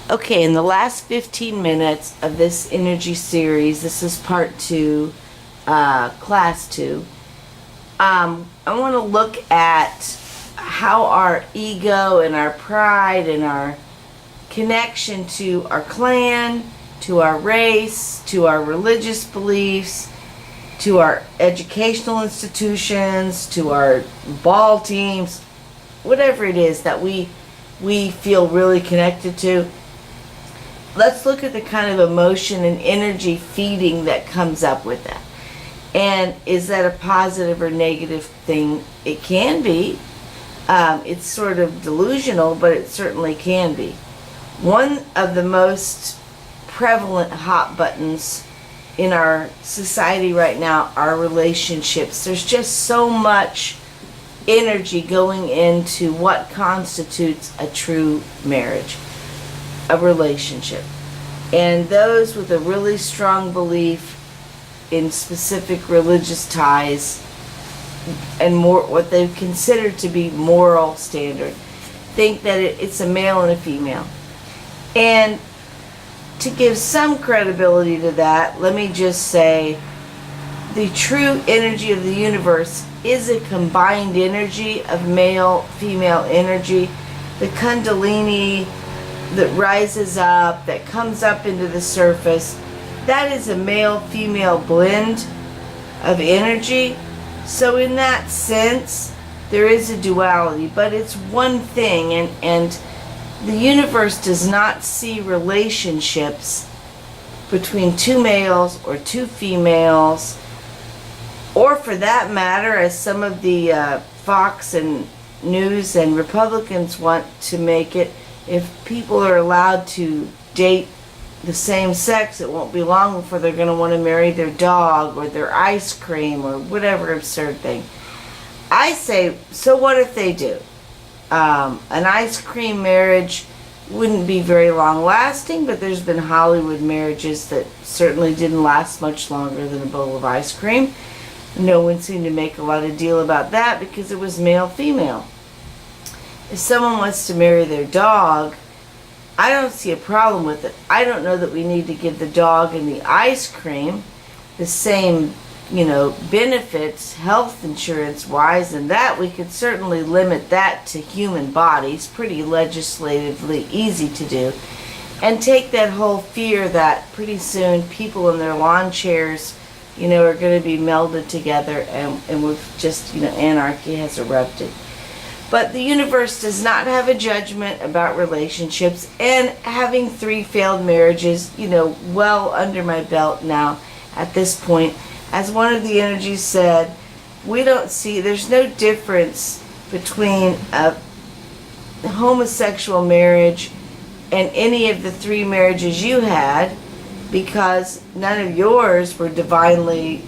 Okay, in the last 15 minutes of this energy series, this is part 2, class 2, I want to look at how our ego and our pride and our connection to our clan, to our race, to our religious beliefs, to our educational institutions, to our ball teams, whatever it is that we feel really connected to. Let's look at the kind of emotion and energy feeding that comes up with that. And is that a positive or negative thing? It can be. It's sort of delusional, but it certainly can be. One of the most prevalent hot buttons in our society right now are relationships. There's just so much energy going into what constitutes a true marriage, a relationship. And those with a really strong belief in specific religious ties and more what they consider to be moral standard think that it's a male and a female. And to give some credibility to that, let me just say the true energy of the universe is a combined energy of male-female energy. The Kundalini that rises up, that comes up into the surface, that is a male-female blend of energy. So in that sense, there is a duality, but it's one thing, and the universe does not see relationships between two males or two females, or for that matter, as some of the Fox and News and Republicans want to make it, if people are allowed to date the same sex, it won't be long before they're going to want to marry their dog or their ice cream or whatever absurd thing. I say, so what if they do? An ice cream marriage wouldn't be very long lasting, but there's been Hollywood marriages that certainly didn't last much longer than a bowl of ice cream. No one seemed to make a lot of deal about that because it was male-female. If someone wants to marry their dog, I don't see a problem with it. I don't know that we need to give the dog and the ice cream the same, benefits, health insurance wise, and that we could certainly limit that to human bodies, pretty legislatively easy to do, and take that whole fear that pretty soon people in their lawn chairs, are going to be melded together, and we've just, anarchy has erupted. But the universe does not have a judgment about relationships, and having 3 failed marriages, well under my belt now at this point, as one of the energies said, there's no difference between a homosexual marriage and any of the 3 marriages you had, because none of yours were divinely,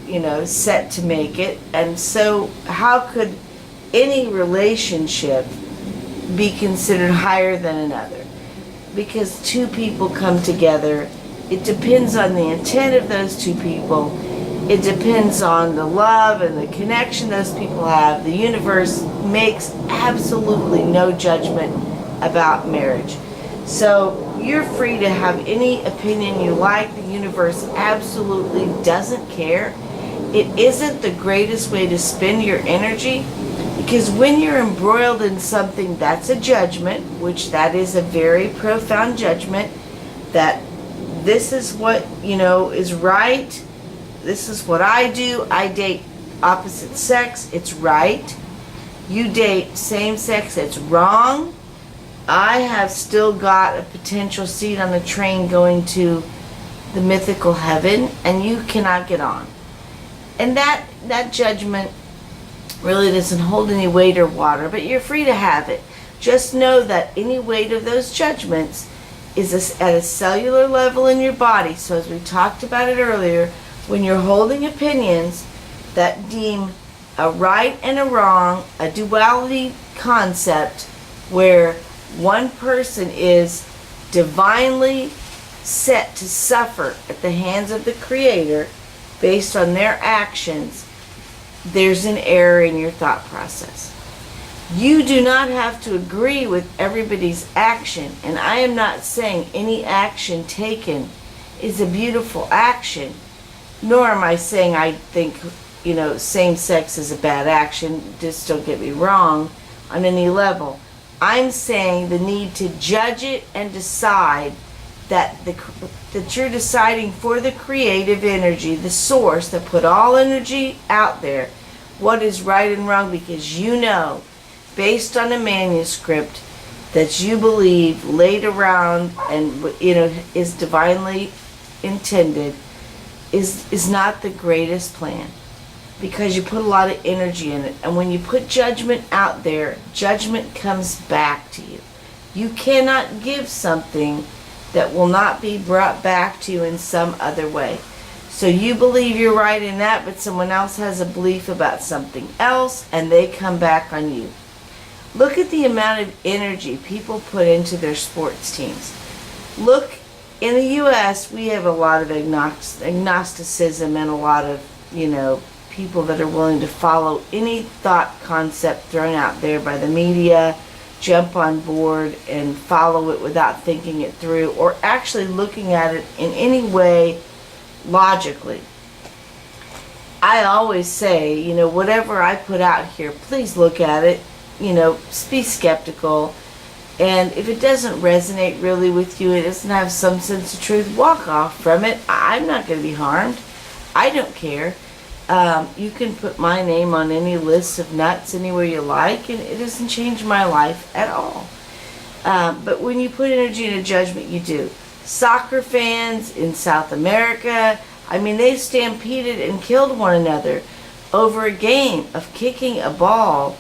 set to make it. And so how could any relationship be considered higher than another? Because 2 people come together. It depends on the intent of those 2 people. It depends on the love and the connection those people have. The universe makes absolutely no judgment about marriage. So you're free to have any opinion you like. The universe absolutely doesn't care. It isn't the greatest way to spend your energy, because when you're embroiled in something that's a judgment, which that is a very profound judgment, that this is what, is right, this is what I do, I date opposite sex, it's right, you date same sex, it's wrong, I have still got a potential seat on the train going to the mythical heaven, and you cannot get on. And that judgment really doesn't hold any weight or water, but you're free to have it. Just know that any weight of those judgments is at a cellular level in your body. So as we talked about it earlier, when you're holding opinions that deem a right and a wrong, a duality concept where one person is divinely set to suffer at the hands of the Creator based on their actions, there's an error in your thought process. You do not have to agree with everybody's action, and I am not saying any action taken is a beautiful action, nor am I saying I think, same sex is a bad action. Just don't get me wrong on any level. I'm saying the need to judge it and decide that you're deciding for the creative energy, the source that put all energy out there, what is right and wrong, because based on a manuscript that you believe laid around and is divinely intended, is not the greatest plan, because you put a lot of energy in it. And when you put judgment out there, judgment comes back to you. You cannot give something that will not be brought back to you in some other way. So you believe you're right in that, but someone else has a belief about something else, and they come back on you. Look at the amount of energy people put into their sports teams. Look, in the U.S., we have a lot of agnosticism and a lot of, people that are willing to follow any thought concept thrown out there by the media, jump on board and follow it without thinking it through or actually looking at it in any way logically. I always say, whatever I put out here, please look at it, be skeptical, and if it doesn't resonate really with you, it doesn't have some sense of truth, walk off from it. I'm not going to be harmed. I don't care. You can put my name on any list of nuts anywhere you like, and it doesn't change my life at all. But when you put energy into judgment, you do. Soccer fans in South America, they stampeded and killed one another over a game of kicking a ball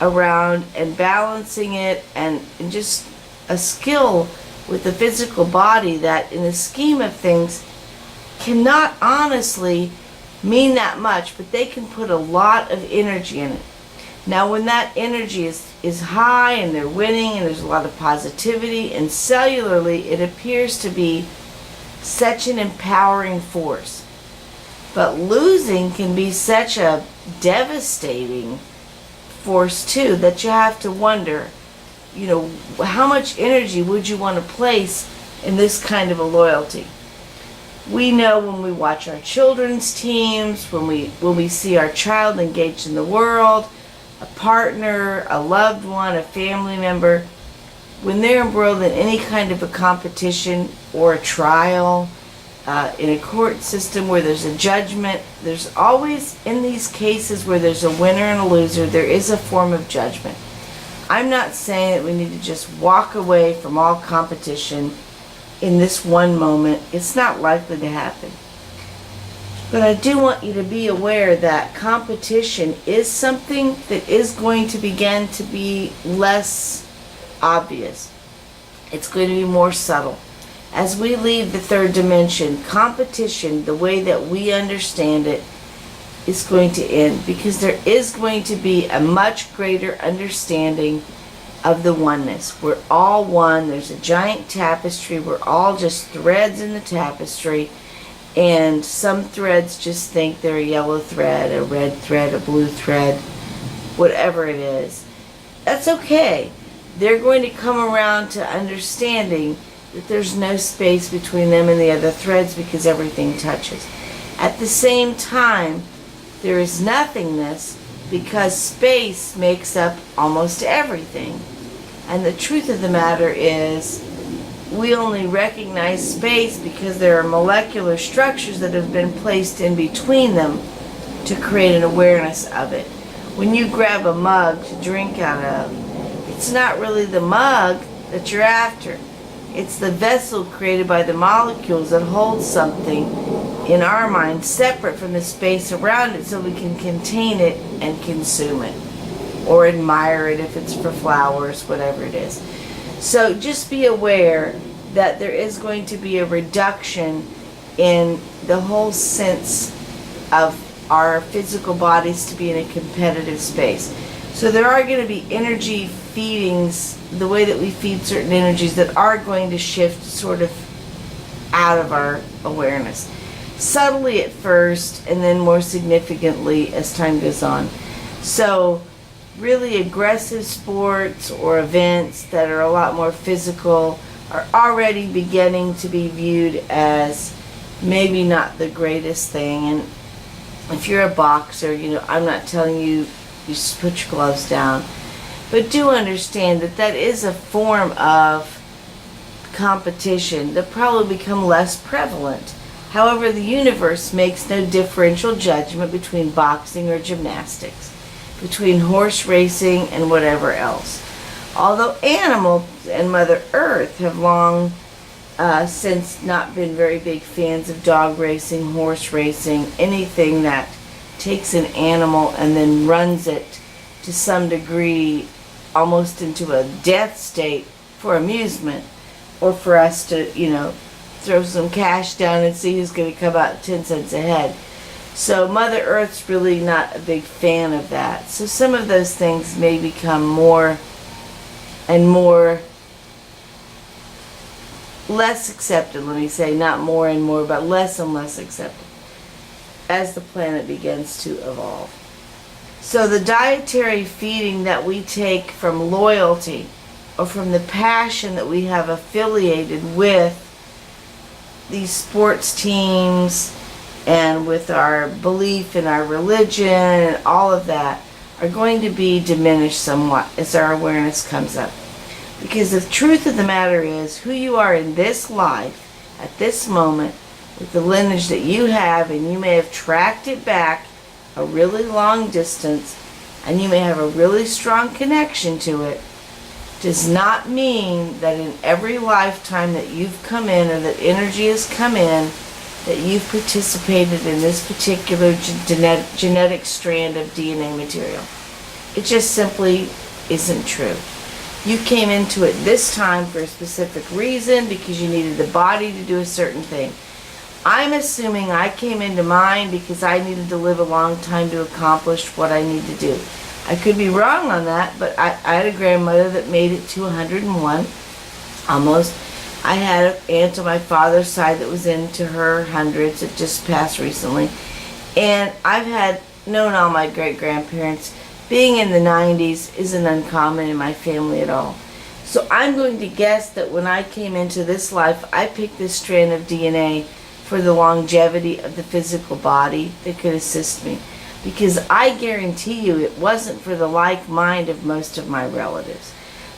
around and balancing it, and just a skill with the physical body that in the scheme of things cannot honestly mean that much, but they can put a lot of energy in it. Now when that energy is high and they're winning and there's a lot of positivity, and cellularly it appears to be such an empowering force. But losing can be such a devastating force too, that you have to wonder, how much energy would you want to place in this kind of a loyalty? We know when we watch our children's teams, when we see our child engaged in the world, a partner, a loved one, a family member, when they're embroiled in any kind of a competition or a trial, in a court system where there's a judgment, there's always, in these cases where there's a winner and a loser, there is a form of judgment. I'm not saying that we need to just walk away from all competition in this one moment. It's not likely to happen. But I do want you to be aware that competition is something that is going to begin to be less obvious. It's going to be more subtle. As we leave the third dimension, competition, the way that we understand it, is going to end, because there is going to be a much greater understanding of the oneness. We're all one. There's a giant tapestry. We're all just threads in the tapestry, and some threads just think they're a yellow thread, a red thread, a blue thread, whatever it is. That's okay. They're going to come around to understanding that there's no space between them and the other threads, because everything touches. At the same time, there is nothingness, because space makes up almost everything. And the truth of the matter is, we only recognize space because there are molecular structures that have been placed in between them to create an awareness of it. When you grab a mug to drink out of, it's not really the mug that you're after. It's the vessel created by the molecules that hold something, in our mind, separate from the space around it, so we can contain it and consume it, or admire it if it's for flowers, whatever it is. So just be aware that there is going to be a reduction in the whole sense of our physical bodies to be in a competitive space. So there are going to be energy feedings, the way that we feed certain energies, that are going to shift sort of out of our awareness. Subtly at first, and then more significantly as time goes on. So really aggressive sports or events that are a lot more physical are already beginning to be viewed as maybe not the greatest thing. And if you're a boxer, I'm not telling you just put your gloves down, but do understand that that is a form of competition that probably become less prevalent. However, the universe makes no differential judgment between boxing or gymnastics, between horse racing and whatever else. Although animals and Mother Earth have long since not been very big fans of dog racing, horse racing, anything that takes an animal and then runs it to some degree almost into a death state for amusement, or for us to, throw some cash down and see who's going to come out 10 cents ahead. So Mother Earth's really not a big fan of that. So some of those things may become more and more less accepted, let me say, not more and more, but less and less accepted as the planet begins to evolve. So the dietary feeding that we take from loyalty or from the passion that we have affiliated with these sports teams and with our belief in our religion and all of that are going to be diminished somewhat as our awareness comes up. Because the truth of the matter is, who you are in this life, at this moment, with the lineage that you have, and you may have tracked it back a really long distance, and you may have a really strong connection to it, does not mean that in every lifetime that you've come in, or that energy has come in, that you've participated in this particular genetic strand of DNA material. It just simply isn't true. You came into it this time for a specific reason because you needed the body to do a certain thing. I'm assuming I came into mine because I needed to live a long time to accomplish what I need to do. I could be wrong on that, but I had a grandmother that made it to 101, almost. I had an aunt on my father's side that was into her hundreds that just passed recently. And I've known all my great-grandparents. Being in the 90s isn't uncommon in my family at all. So I'm going to guess that when I came into this life, I picked this strand of DNA for the longevity of the physical body that could assist me. Because I guarantee you it wasn't for the like mind of most of my relatives.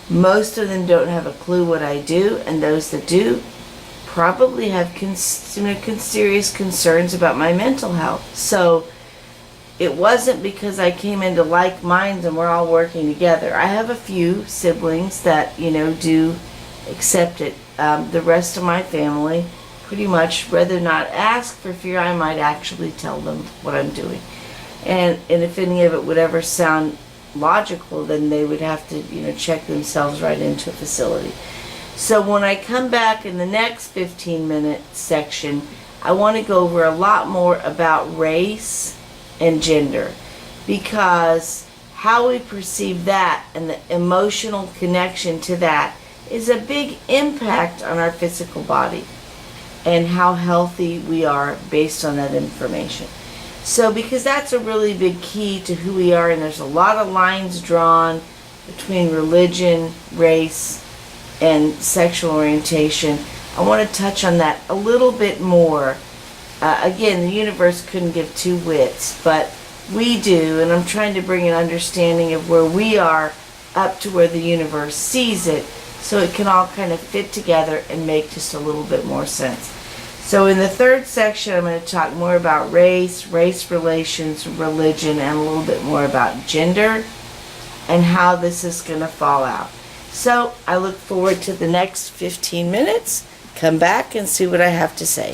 Most of them don't have a clue what I do, and those that do probably have serious concerns about my mental health. So it wasn't because I came into like minds and we're all working together. I have a few siblings that, do accept it. The rest of my family pretty much rather not ask for fear I might actually tell them what I'm doing. And if any of it would ever sound logical, then they would have to, check themselves right into a facility. So when I come back in the next 15-minute section, I want to go over a lot more about race and gender, because how we perceive that and the emotional connection to that is a big impact on our physical body and how healthy we are based on that information. So because that's a really big key to who we are, and there's a lot of lines drawn between religion, race, and sexual orientation, I want to touch on that a little bit more. Again, the universe couldn't give two whits, but we do, and I'm trying to bring an understanding of where we are up to where the universe sees it, so it can all kind of fit together and make just a little bit more sense. So in the third section, I'm going to talk more about race relations, religion, and a little bit more about gender and how this is going to fall out. So I look forward to the next 15 minutes. Come back and see what I have to say.